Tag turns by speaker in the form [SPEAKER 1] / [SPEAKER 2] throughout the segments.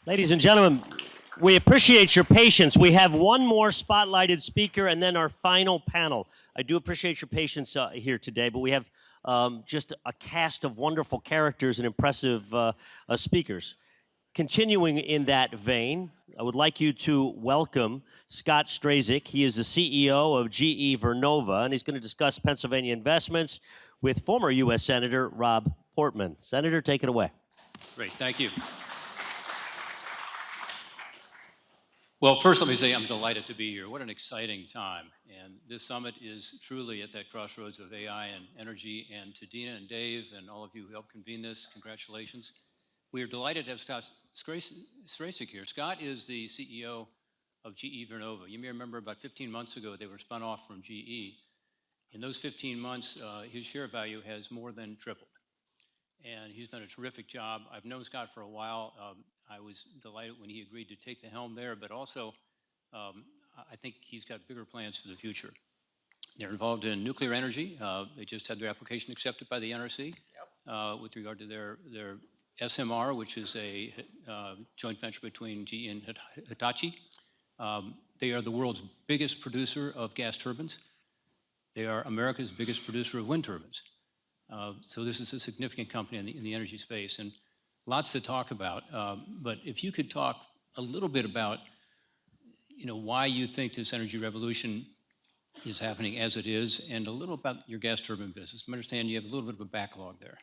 [SPEAKER 1] Ladies and gentlemen, we appreciate your patience. We have one more spotlighted speaker and then our final panel. I do appreciate your patience here today, but we have just a cast of wonderful characters and impressive speakers. Continuing in that vein, I would like you to welcome Scott Strazik. He is the CEO of GE Vernova, and he's going to discuss Pennsylvania investments with former U.S. Senator Rob Portman. Senator, take it away.
[SPEAKER 2] Great, thank you. Well, first let me say I'm delighted to be here. What an exciting time. And this summit is truly at that crossroads of AI and energy. And to Dina and Dave and all of you who helped convene this, congratulations. We are delighted to have Scott Strazik here. Scott is the CEO of GE Vernova. You may remember about 15 months ago, they were spun off from GE. In those 15 months, his share value has more than tripled. And he's done a terrific job. I've known Scott for a while. I was delighted when he agreed to take the helm there, but also I think he's got bigger plans for the future. They're involved in nuclear energy. They just had their application accepted by the NRC with regard to their SMR, which is a joint venture between GE and Hitachi. They are the world's biggest producer of gas turbines. They are America's biggest producer of wind turbines. So this is a significant company in the energy space, and lots to talk about. But if you could talk a little bit about, why you think this energy revolution is happening as it is, and a little about your gas turbine business. I understand you have a little bit of a backlog there.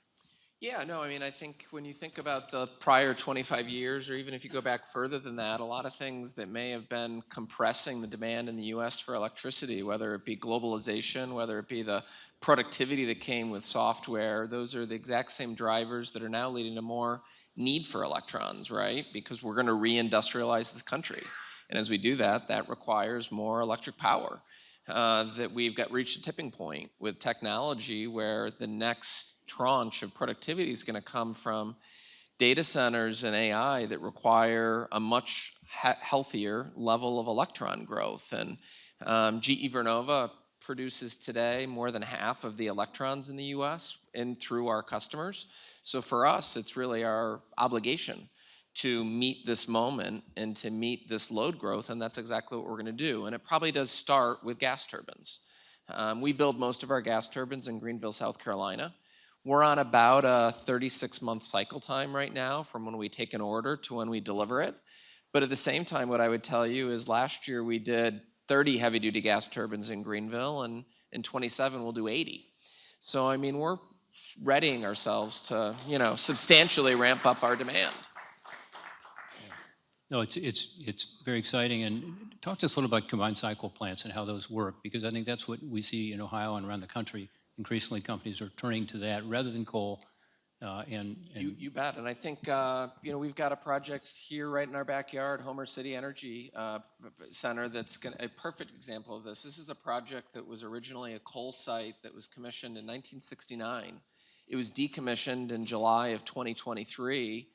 [SPEAKER 3] Yeah, no, I think when you think about the prior 25 years, or even if you go back further than that, a lot of things that may have been compressing the demand in the US for electricity, whether it be globalization, whether it be the productivity that came with software, those are the exact same drivers that are now leading to more need for electrons, right? Because we're going to reindustrialize this country. And as we do that, that requires more electric power. That we've reached a tipping point with technology where the next tranche of productivity is going to come from data centers and AI that require a much healthier level of electron growth. And GE Vernova produces today more than half of the electrons in the US and through our customers. So for us, it's really our obligation to meet this moment and to meet this load growth, and that's exactly what we're going to do. And it probably does start with gas turbines. We build most of our gas turbines in Greenville, South Carolina. We're on about a 36-month cycle time right now from when we take an order to when we deliver it. But at the same time, what I would tell you is last year we did 30 heavy-duty gas turbines in Greenville, and in 27 we'll do 80. So we're readying ourselves to substantially ramp up our demand.
[SPEAKER 2] No, it's very exciting. And talk to us a little about combined cycle plants and how those work, because I think that's what we see in Ohio and around the country. Increasingly, companies are turning to that rather than coal.
[SPEAKER 3] You bet. And I think we've got a project here right in our backyard, Homer City Energy Center, that's a perfect example of this. This is a project that was originally a coal site that was commissioned in 1969. It was decommissioned in July of 2023.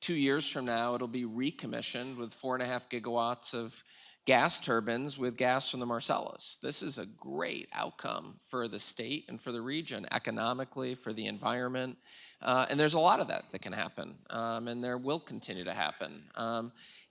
[SPEAKER 3] 2 years from now, it'll be recommissioned with 4.5 gigawatts of gas turbines with gas from the Marcellus. This is a great outcome for the state and for the region, economically, for the environment. And there's a lot of that can happen, and there will continue to happen.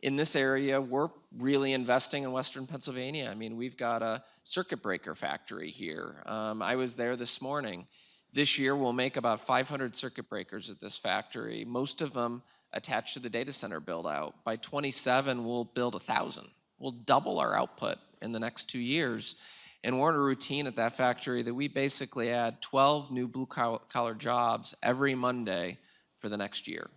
[SPEAKER 3] In this area, we're really investing in Western Pennsylvania. We've got a circuit breaker factory here. I was there this morning. This year, we'll make about 500 circuit breakers at this factory, most of them attached to the data center build out. By 27, we'll build 1,000. We'll double our output in the next 2 years. And we're in a routine at that factory that we basically add 12 new blue-collar jobs every Monday for the next year.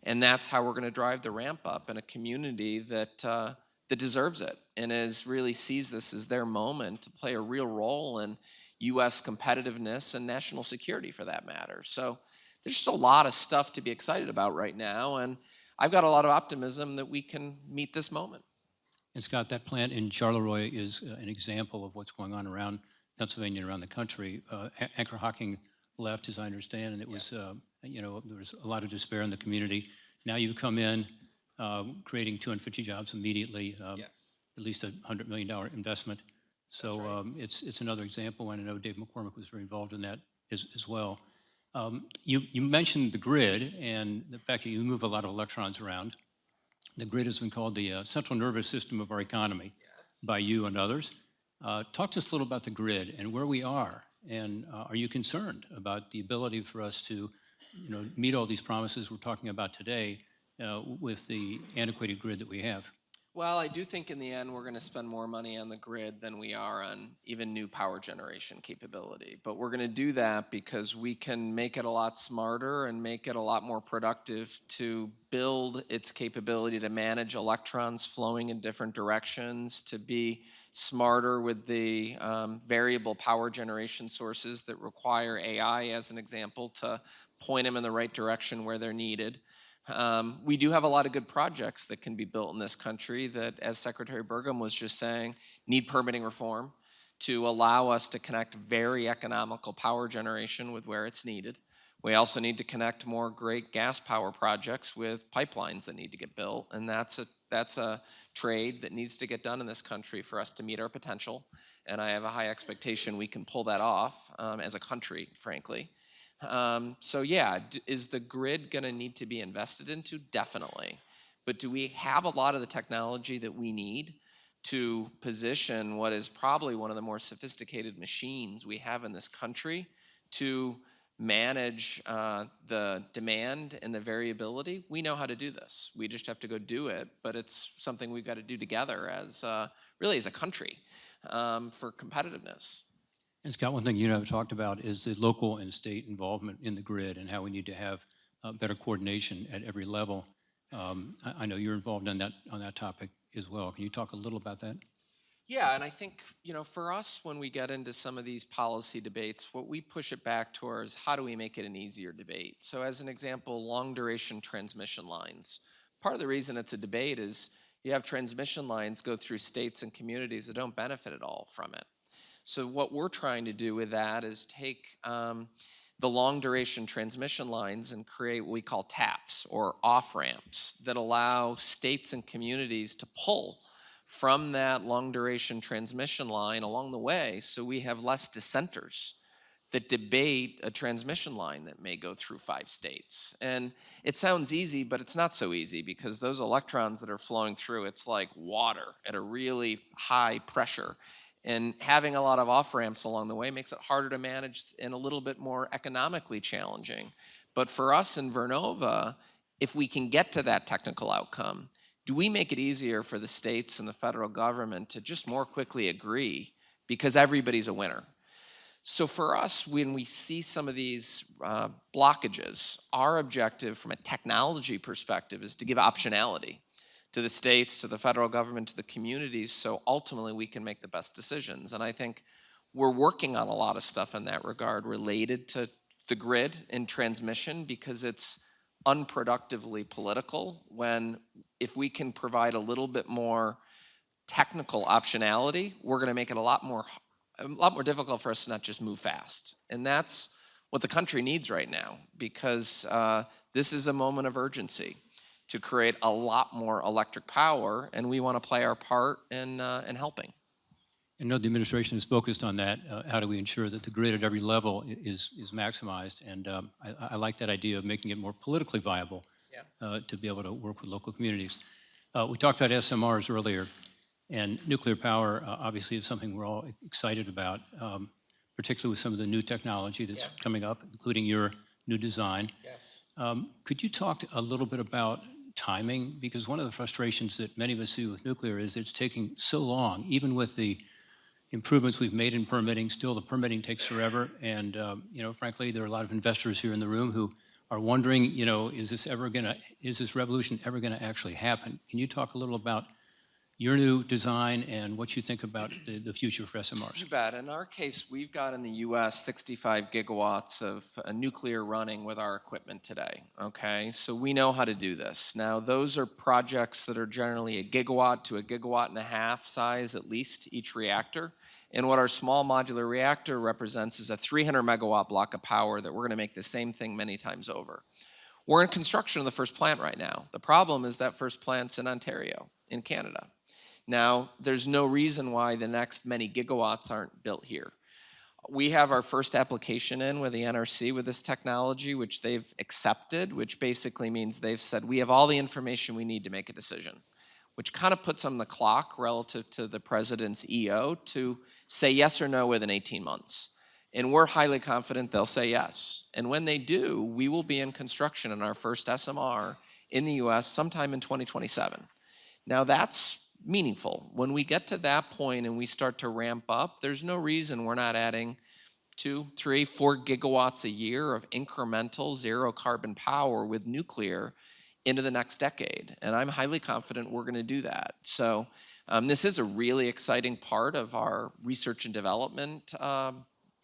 [SPEAKER 3] And that's how we're going to drive the ramp up in a community that deserves it and really sees this as their moment to play a real role in U.S. competitiveness and national security, for that matter. So there's just a lot of stuff to be excited about right now, and I've got a lot of optimism that we can meet this moment.
[SPEAKER 2] And Scott, that plant in Charleroi is an example of what's going on around Pennsylvania and around the country. Anchor Hocking left, as I understand, and it was, there was a lot of despair in the community. Now you come in, creating 250 jobs immediately, at least a $100 million investment. So right. It's another example, and I know Dave McCormick was very involved in that as well. You mentioned the grid and the fact that you move a lot of electrons around. The grid has been called the central nervous system of our economy by you and others. Talk to us a little about the grid and where we are. And are you concerned about the ability for us to meet all these promises we're talking about today with the antiquated grid that we have?
[SPEAKER 3] Well, I do think in the end we're going to spend more money on the grid than we are on even new power generation capability. But we're going to do that because we can make it a lot smarter and make it a lot more productive to build its capability to manage electrons flowing in different directions, to be smarter with the variable power generation sources that require AI, as an example, to point them in the right direction where they're needed. We do have a lot of good projects that can be built in this country that, as Secretary Burgum was just saying, need permitting reform to allow us to connect very economical power generation with where it's needed. We also need to connect more great gas power projects with pipelines that need to get built, and that's a trade that needs to get done in this country for us to meet our potential. And I have a high expectation we can pull that off as a country, frankly. So yeah, is the grid going to need to be invested into? Definitely. But do we have a lot of the technology that we need to position what is probably one of the more sophisticated machines we have in this country to manage the demand and the variability? We know how to do this. We just have to go do it, but it's something we've got to do together as really as a country for competitiveness.
[SPEAKER 2] And Scott, one thing you and I have talked about is the local and state involvement in the grid and how we need to have better coordination at every level. I know you're involved on that topic as well. Can you talk a little about that?
[SPEAKER 3] Yeah, and I think, for us, when we get into some of these policy debates, what we push it back towards, how do we make it an easier debate? So as an example, long duration transmission lines. Part of the reason it's a debate is you have transmission lines go through states and communities that don't benefit at all from it. So what we're trying to do with that is take the long duration transmission lines and create what we call TAPs, or off-ramps, that allow states and communities to pull from that long duration transmission line along the way, so we have less dissenters that debate a transmission line that may go through 5 states. And it sounds easy, but it's not so easy, because those electrons that are flowing through, it's like water at a really high pressure. And having a lot of off-ramps along the way makes it harder to manage and a little bit more economically challenging. But for us in Vernova, if we can get to that technical outcome, do we make it easier for the states and the federal government to just more quickly agree, because everybody's a winner? So for us, when we see some of these blockages, our objective from a technology perspective is to give optionality to the states, to the federal government, to the communities, so ultimately we can make the best decisions. And I think we're working on a lot of stuff in that regard related to the grid and transmission, because it's unproductively political when, if we can provide a little bit more technical optionality, we're going to make it a lot more difficult for us to not just move fast. And that's what the country needs right now, because this is a moment of urgency to create a lot more electric power, and we want to play our part in helping.
[SPEAKER 2] I know the administration is focused on that. How do we ensure that the grid at every level is maximized? And I like that idea of making it more politically viable to be able to work with local communities. We talked about SMRs earlier, and nuclear power obviously is something we're all excited about, particularly with some of the new technology that's coming up, including your new design.
[SPEAKER 3] Yes.
[SPEAKER 2] Could you talk a little bit about timing? Because one of the frustrations that many of us see with nuclear is it's taking so long, even with the improvements we've made in permitting. Still, the permitting takes forever, and frankly, there are a lot of investors here in the room who are wondering, is this revolution ever going to actually happen? Can you talk a little about your new design and what you think about the future for SMRs?
[SPEAKER 3] You bet. In our case, we've got in the US 65 gigawatts of nuclear running with our equipment today, okay? So we know how to do this. Now, those are projects that are generally a gigawatt to a gigawatt and a half size, at least, each reactor. And what our small modular reactor represents is a 300 megawatt block of power that we're going to make the same thing many times over. We're in construction of the first plant right now. The problem is that first plant's in Ontario, in Canada. Now, there's no reason why the next many gigawatts aren't built here. We have our first application in with the NRC with this technology, which they've accepted, which basically means they've said, we have all the information we need to make a decision, which kind of puts on the clock relative to the president's EO to say yes or no within 18 months. And we're highly confident they'll say yes. And when they do, we will be in construction on our first SMR in the US sometime in 2027. Now that's meaningful. When we get to that point and we start to ramp up, there's no reason we're not adding 2, 3, 4 gigawatts a year of incremental zero carbon power with nuclear into the next decade. And I'm highly confident we're going to do that. So this is a really exciting part of our research and development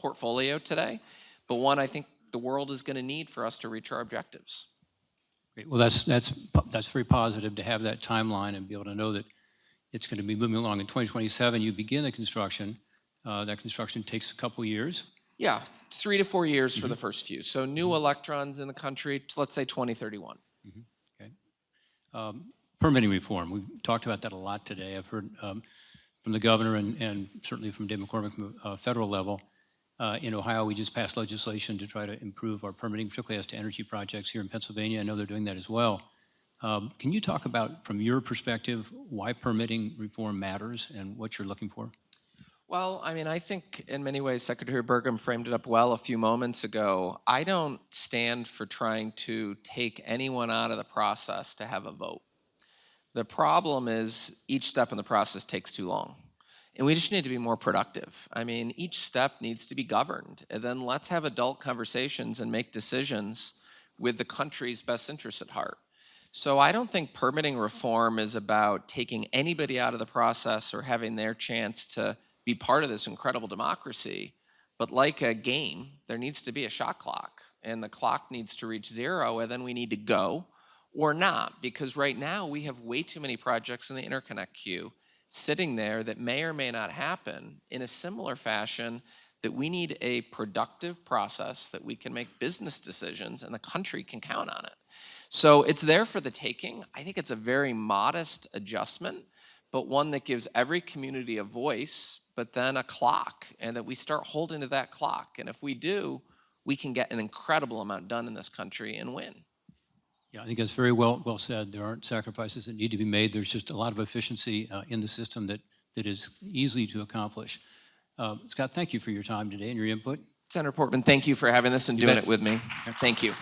[SPEAKER 3] portfolio today, but one I think the world is going to need for us to reach our objectives.
[SPEAKER 2] Great. Well, that's very positive to have that timeline and be able to know that it's going to be moving along. In 2027, you begin the construction. That construction takes a couple years.
[SPEAKER 3] Yeah, 3 to 4 years for the first few. So new electrons in the country, let's say 2031.
[SPEAKER 2] Okay. Permitting reform. We've talked about that a lot today. I've heard from the governor and certainly from Dave McCormick from the federal level. In Ohio, we just passed legislation to try to improve our permitting, particularly as to energy projects. Here in Pennsylvania, I know they're doing that as well. Can you talk about, from your perspective, why permitting reform matters and what you're looking for?
[SPEAKER 3] Well, I mean, I think in many ways Secretary Burgum framed it up well a few moments ago. I don't stand for trying to take anyone out of the process to have a vote. The problem is each step in the process takes too long. And we just need to be more productive. I mean, each step needs to be governed. And then let's have adult conversations and make decisions with the country's best interests at heart. So I don't think permitting reform is about taking anybody out of the process or having their chance to be part of this incredible democracy. But like a game, there needs to be a shot clock. And the clock needs to reach zero, and then we need to go or not. Because right now we have way too many projects in the interconnect queue sitting there that may or may not happen in a similar fashion, that we need a productive process that we can make business decisions and the country can count on it. So it's there for the taking. I think it's a very modest adjustment, but one that gives every community a voice, but then a clock, and that we start holding to that clock. And if we do, we can get an incredible amount done in this country and win.
[SPEAKER 2] Yeah, I think that's very well said. There aren't sacrifices that need to be made. There's just a lot of efficiency in the system that is easy to accomplish. Scott, thank you for your time today and your input.
[SPEAKER 3] Senator Portman, thank you for having this and doing it with me. Thank you.